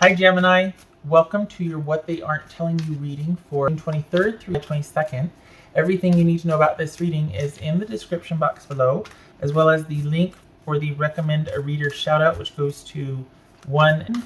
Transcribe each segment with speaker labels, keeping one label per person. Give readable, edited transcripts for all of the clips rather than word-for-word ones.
Speaker 1: Hi Gemini, welcome to your What They Aren't Telling You reading for June 23rd through the 22nd. Everything you need to know about this reading is in the description box below, as well as the link for the Recommend a Reader shout out, which goes to one.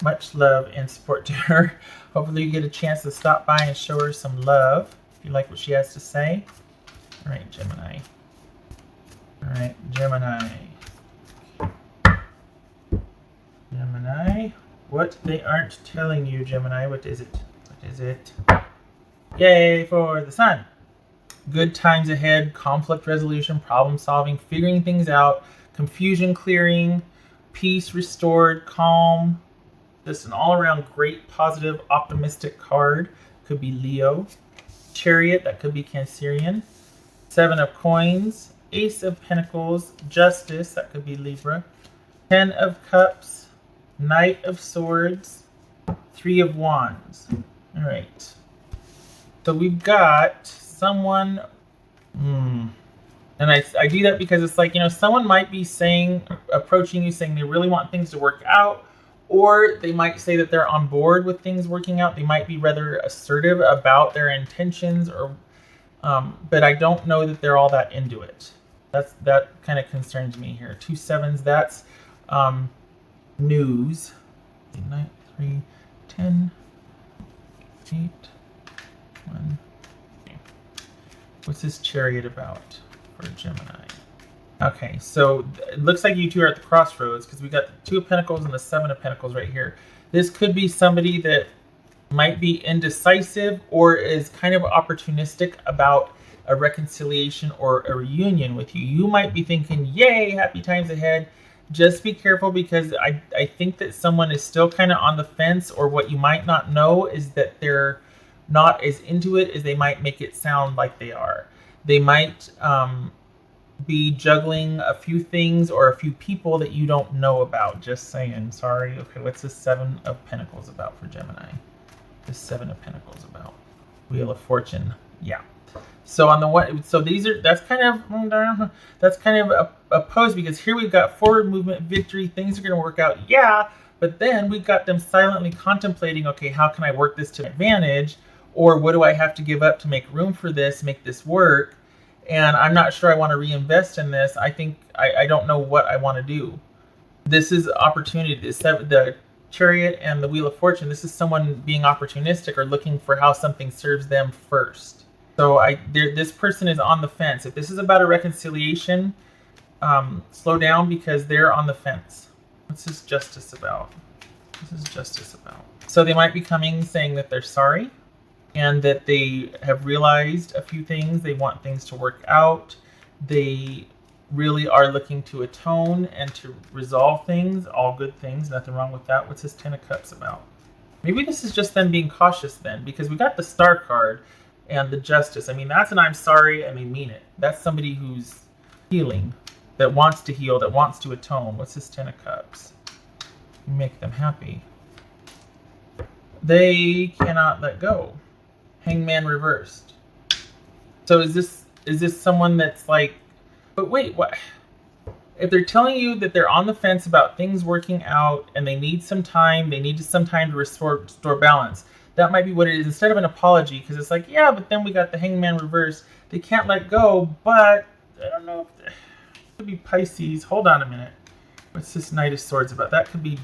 Speaker 1: Much love and support to her. Hopefully you get a chance to stop by and show her some love if you like what she has to say. All right, Gemini. All right, Gemini. Gemini, what they aren't telling you, Gemini. What is it? What is it? Yay for the sun. Good times ahead, conflict resolution, problem solving, figuring things out, confusion clearing, peace restored, calm. Just an all-around great, positive, optimistic card. Could be Leo. Chariot, that could be Cancerian. Seven of Coins. Ace of Pentacles. Justice, that could be Libra. 10 of Cups. Knight of Swords, 3 of Wands. All right. So we've got someone, and I do that because it's like, you know, someone might be approaching you saying they really want things to work out, or they might say that they're on board with things working out. They might be rather assertive about their intentions, or, but I don't know that they're all that into it. That kind of concerns me here. 2 sevens, that's, news. 9, 3, 10, 8, 1. Okay. What's this Chariot about for Gemini? Okay, so it looks like you two are at the crossroads because we got the 2 of Pentacles and the 7 of Pentacles right here. This could be somebody that might be indecisive or is kind of opportunistic about a reconciliation or a reunion with you. You might be thinking, yay, happy times ahead. Just be careful because I think that someone is still kind of on the fence, or what you might not know is that they're not as into it as they might make it sound like they are. They might be juggling a few things or a few people that you don't know about. Just saying. Sorry. Okay, what's the 7 of Pentacles about for Gemini? The 7 of Pentacles about Wheel of Fortune. Yeah. So on the one, so that's kind of opposed because here we've got forward movement, victory, things are going to work out, yeah, but then we've got them silently contemplating, okay, how can I work this to my advantage, or what do I have to give up to make room for this, make this work, and I'm not sure I want to reinvest in this. I think I don't know what I want to do. This is opportunity. The Chariot and the Wheel of Fortune, this is someone being opportunistic or looking for how something serves them first. So this person is on the fence. If this is about a reconciliation, slow down because they're on the fence. What's this Justice about? This is Justice about. So they might be coming saying that they're sorry and that they have realized a few things. They want things to work out. They really are looking to atone and to resolve things. All good things. Nothing wrong with that. What's this 10 of Cups about? Maybe this is just them being cautious then, because we got the Star card and the Justice. I mean, that's an I'm sorry and they mean it. That's somebody who's healing, that wants to heal, that wants to atone. What's this 10 of Cups? You make them happy. They cannot let go. Hangman reversed. So is this someone that's like, but wait, what? If they're telling you that they're on the fence about things working out and they need some time, to restore balance, that might be what it is instead of an apology, because it's like, yeah, but then we got the Hangman reverse. They can't let go, but I don't know if it could be Pisces. Hold on a minute. What's this Knight of Swords about? That could be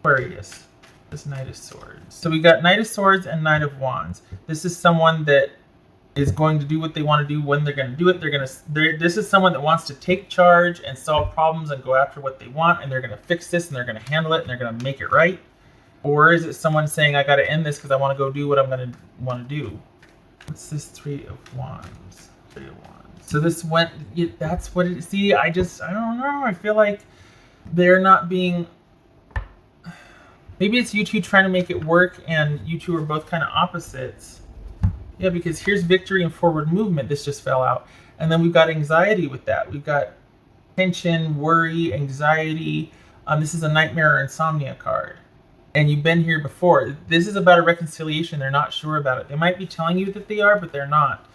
Speaker 1: Aquarius. This Knight of Swords. So we got Knight of Swords and Knight of Wands. This is someone that is going to do what they want to do when they're going to do it. This is someone that wants to take charge and solve problems and go after what they want, and they're going to fix this and they're going to handle it and they're going to make it right. Or is it someone saying, I got to end this because I want to go do what I'm going to want to do? What's this 3 of Wands? 3 of Wands. So this went, that's what it, see, I don't know. I feel like they're not being, maybe it's you two trying to make it work and you two are both kind of opposites. Yeah, because here's victory and forward movement. This just fell out. And then we've got anxiety with that. We've got tension, worry, anxiety. This is a nightmare or insomnia card. And you've been here before. This is about a reconciliation. They're not sure about it. They might be telling you that they are, but they're not.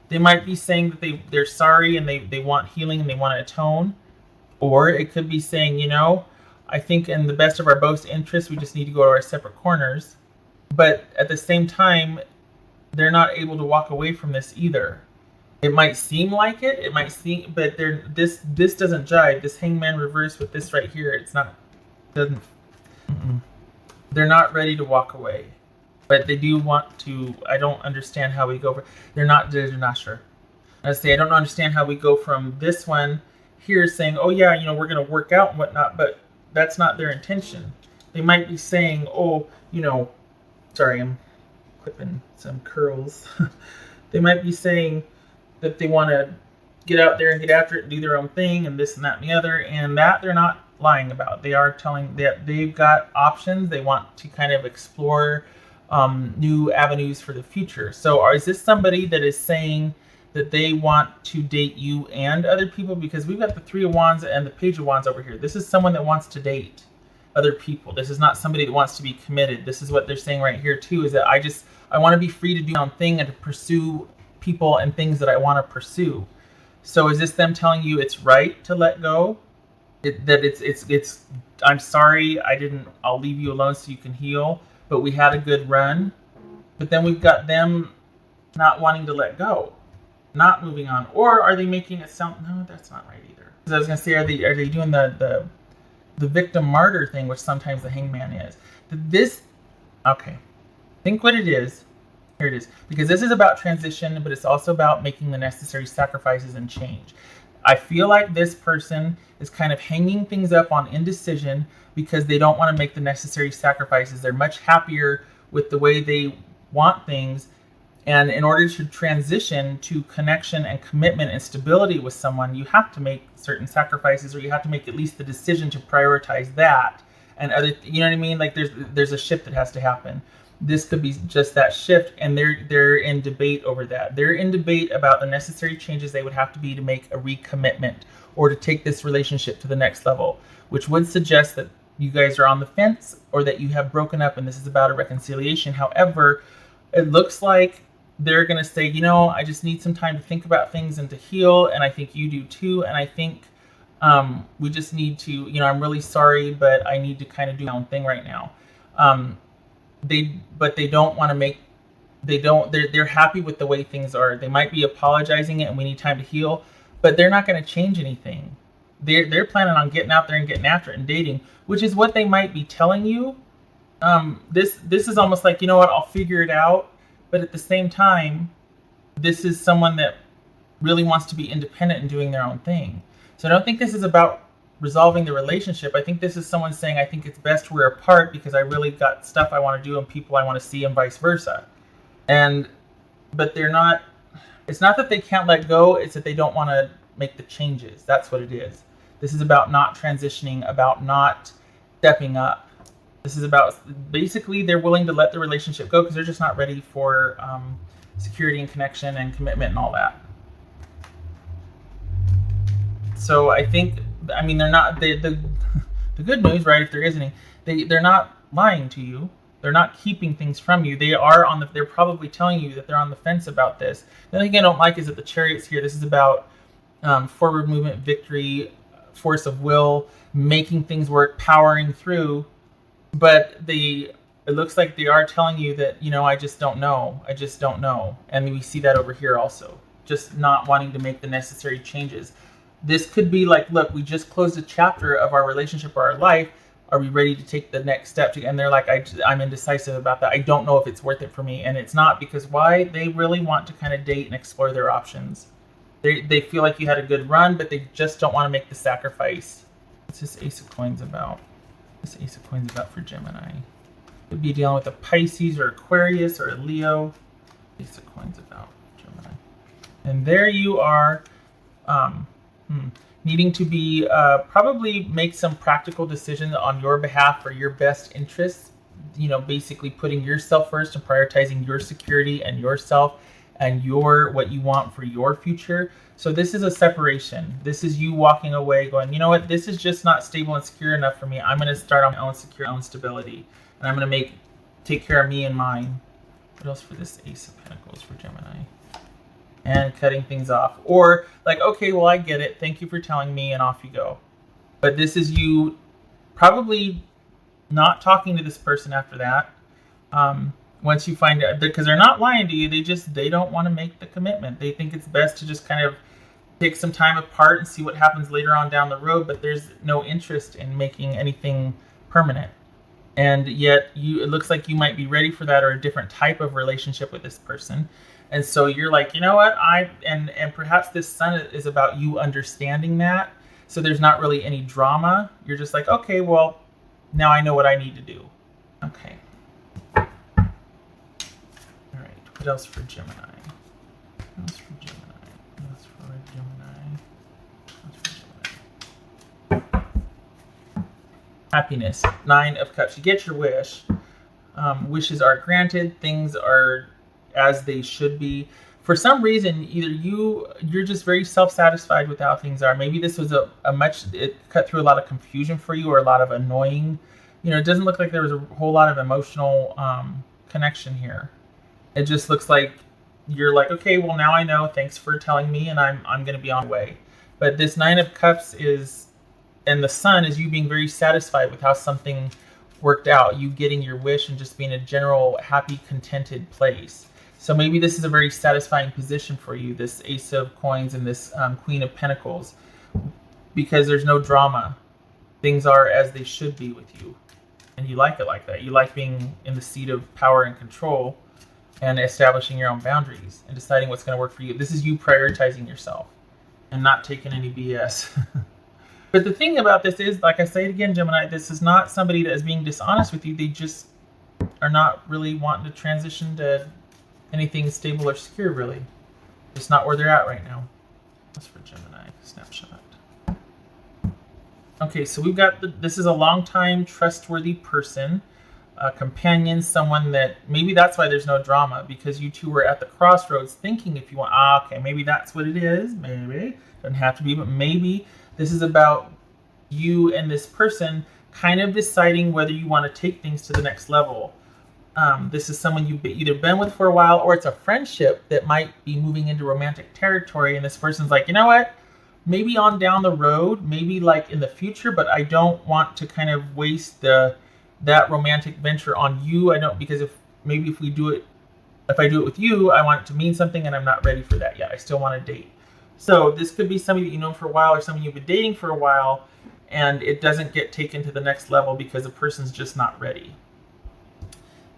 Speaker 1: They might be saying that they're sorry and they want healing and they want to atone. Or it could be saying, you know, I think in the best of our both interests, we just need to go to our separate corners. But at the same time, they're not able to walk away from this either. It might seem like it. It might seem, but this doesn't jive. This Hangman reverse with this right here, it's not, doesn't. They're not ready to walk away, but they do want to. I don't understand how we go. They're not sure. I say I don't understand how we go from this one here saying, oh yeah, you know, we're going to work out and whatnot, but that's not their intention. They might be saying, oh, you know, sorry, I'm clipping some curls. They might be saying that they want to get out there and get after it and do their own thing and this and that and the other, and that they're not lying about. They are telling that they've got options. They want to kind of explore new avenues for the future. So is this somebody that is saying that they want to date you and other people? Because we've got the Three of Wands and the Page of Wands over here. This is someone that wants to date other people. This is not somebody that wants to be committed. This is what they're saying right here too, is that I want to be free to do my own thing and to pursue people and things that I want to pursue. So is this them telling you it's right to let go? It's I'm sorry, I'll leave you alone so you can heal, but we had a good run. But then we've got them not wanting to let go, not moving on. Or are they making it sound, no, that's not right either. Because I was going to say, are they doing the victim martyr thing, which sometimes the Hangman is. Okay, think what it is. Here it is. Because this is about transition, but it's also about making the necessary sacrifices and change. I feel like this person is kind of hanging things up on indecision because they don't want to make the necessary sacrifices. They're much happier with the way they want things. And in order to transition to connection and commitment and stability with someone, you have to make certain sacrifices, or you have to make at least the decision to prioritize that. And other, you know what I mean? Like there's a shift that has to happen. This could be just that shift, and they're in debate over that. They're in debate about the necessary changes they would have to be to make a recommitment or to take this relationship to the next level, which would suggest that you guys are on the fence or that you have broken up and this is about a reconciliation. However, it looks like they're going to say, you know, I just need some time to think about things and to heal, and I think you do too, and I think we just need to, you know, I'm really sorry, but I need to kind of do my own thing right now. They don't want to make, they're happy with the way things are. They might be apologizing it and we need time to heal, but they're not going to change anything. They're planning on getting out there and getting after it and dating, which is what they might be telling you. This is almost like, you know what, I'll figure it out. But at the same time, this is someone that really wants to be independent and doing their own thing. So I don't think this is about resolving the relationship. I think this is someone saying, I think it's best we're apart because I really got stuff I want to do and people I want to see and vice versa. But they're not, it's not that they can't let go, it's that they don't want to make the changes. That's what it is. This is about not transitioning, about not stepping up. This is about, basically, they're willing to let the relationship go because they're just not ready for security and connection and commitment and all that. So I think, I mean, they're not, the good news, right, if there is any, they're not lying to you. They're not keeping things from you. They're probably telling you that they're on the fence about this. The only thing I don't like is that the Chariot's here. This is about forward movement, victory, force of will, making things work, powering through. But it looks like they are telling you that, you know, I just don't know. I just don't know. And we see that over here also. Just not wanting to make the necessary changes. This could be like, look, we just closed a chapter of our relationship or our life. Are we ready to take the next step? And they're like, I'm indecisive about that. I don't know if it's worth it for me. And it's not, because why? They really want to kind of date and explore their options. They feel like you had a good run, but they just don't want to make the sacrifice. What's this Ace of Coins about? This Ace of Coins about for Gemini. Could be dealing with a Pisces or Aquarius or a Leo. Ace of Coins about Gemini. And there you are, needing to be probably make some practical decisions on your behalf for your best interests. You know, basically putting yourself first and prioritizing your security and yourself and what you want for your future. So this is a separation. This is you walking away going, you know what, this is just not stable and secure enough for me. I'm going to start on my own own stability. And I'm going to take care of me and mine. What else for this Ace of Pentacles for Gemini? And cutting things off. Or like, okay, well, I get it. Thank you for telling me, and off you go. But this is you probably not talking to this person after that. Once you find out, because they're not lying to you, they don't want to make the commitment. They think it's best to just kind of take some time apart and see what happens later on down the road, but there's no interest in making anything permanent. And yet it looks like you might be ready for that, or a different type of relationship with this person. And so you're like, you know what, and perhaps this sun is about you understanding that. So there's not really any drama. You're just like, okay, well, now I know what I need to do. Okay. All right. What else for Gemini? What else for Gemini? What else for Gemini? What else for Gemini? Happiness. 9 of Cups. You get your wish. Wishes are granted. Things are as they should be. For some reason, either you're just very self-satisfied with how things are. Maybe this was it cut through a lot of confusion for you, or a lot of annoying. It doesn't look like there was a whole lot of emotional connection here. It just looks like you're like, okay, well, now I know. Thanks for telling me, and I'm going to be on my way. But this 9 of Cups and the Sun is you being very satisfied with how something worked out. You getting your wish and just being a general happy, contented place. So maybe this is a very satisfying position for you, this Ace of Coins and this Queen of Pentacles, because there's no drama. Things are as they should be with you. And you like it like that. You like being in the seat of power and control and establishing your own boundaries and deciding what's going to work for you. This is you prioritizing yourself and not taking any BS. But the thing about this is, like I say it again, Gemini, this is not somebody that is being dishonest with you. They just are not really wanting to transition to anything stable or secure, really. Just not where they're at right now. That's for Gemini. Snapshot. Okay, so we've got this is a long-time trustworthy person, a companion, someone that maybe that's why there's no drama, because you two were at the crossroads thinking if you want, okay, maybe that's what it is. Maybe doesn't have to be, but maybe this is about you and this person kind of deciding whether you want to take things to the next level. This is someone you've either been with for a while, or it's a friendship that might be moving into romantic territory. And this person's like, you know what? Maybe on down the road, maybe like in the future, but I don't want to kind of waste that romantic venture on you. I don't, because if I do it with you, I want it to mean something, and I'm not ready for that yet. I still want to date. So this could be somebody that you know for a while, or somebody you've been dating for a while, and it doesn't get taken to the next level because the person's just not ready.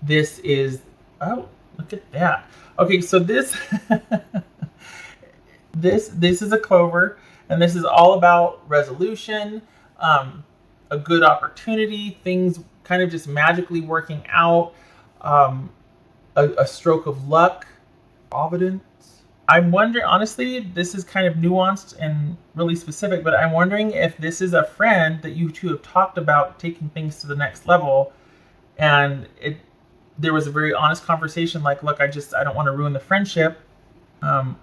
Speaker 1: This is, oh, look at that. Okay, so this this is a clover, and this is all about resolution, a good opportunity, things kind of just magically working out, a stroke of luck, providence. I'm wondering, honestly, this is kind of nuanced and really specific, but I'm wondering if this is a friend that you two have talked about taking things to the next level, and there was a very honest conversation like, look, I don't want to ruin the friendship.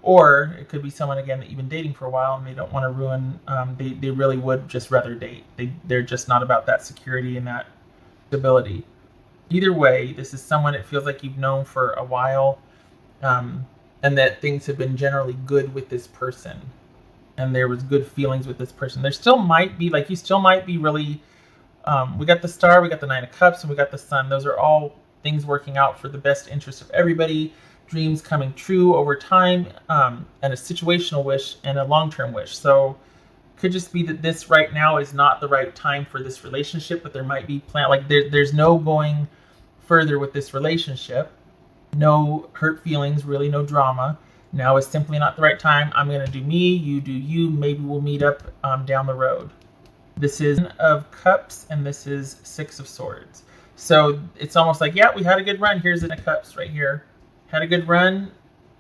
Speaker 1: Or it could be someone, again, that you've been dating for a while and they don't want to ruin, they really would just rather date. They're just not about that security and that stability. Either way, this is someone it feels like you've known for a while, and that things have been generally good with this person. And there was good feelings with this person. There still might be, like, you still might be really, we got the Star, we got the 9 of Cups, and we got the Sun. Those are all things working out for the best interest of everybody, dreams coming true over time, and a situational wish and a long-term wish. So could just be that this right now is not the right time for this relationship, but there might be there's no going further with this relationship, no hurt feelings, really no drama. Now is simply not the right time. I'm going to do me, you do you, maybe we'll meet up down the road. This is 9 of Cups, and this is 6 of Swords. So it's almost like, yeah, we had a good run. Here's the 9 of Cups right here. Had a good run.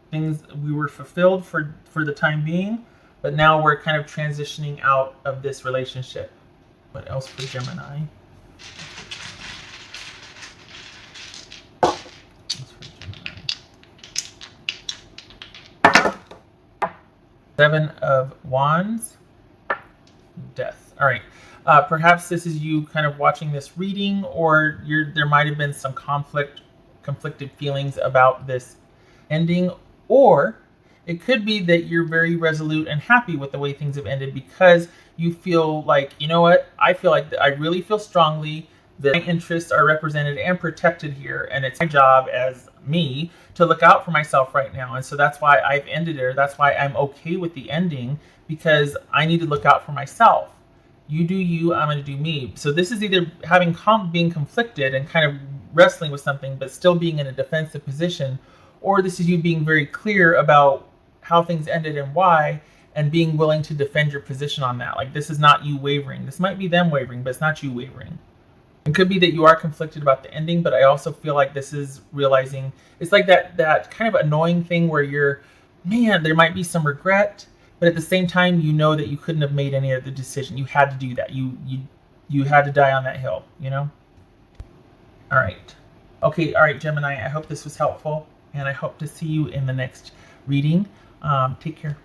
Speaker 1: Things, we were fulfilled for the time being, but now we're kind of transitioning out of this relationship. What else for Gemini? Seven of Wands. Death. All right. Perhaps this is you kind of watching this reading, or there might have been some conflicted feelings about this ending, or It could be that you're very resolute and happy with the way things have ended because you feel like, you know what, I feel like I really feel strongly that my interests are represented and protected here, and it's my job as me to look out for myself right now. And so that's why I've ended it. That's why I'm okay with the ending, because I need to look out for myself. You do you, I'm going to do me. So this is either being conflicted and kind of wrestling with something, but still being in a defensive position, or this is you being very clear about how things ended and why, and being willing to defend your position on that. Like, this is not you wavering. This might be them wavering, but it's not you wavering. It could be that you are conflicted about the ending, but I also feel like this is realizing, it's like that kind of annoying thing where you're, man, there might be some regret, but at the same time, you know that you couldn't have made any other decision. You had to do that. You had to die on that hill, you know? All right. Okay, all right, Gemini, I hope this was helpful, and I hope to see you in the next reading. Take care.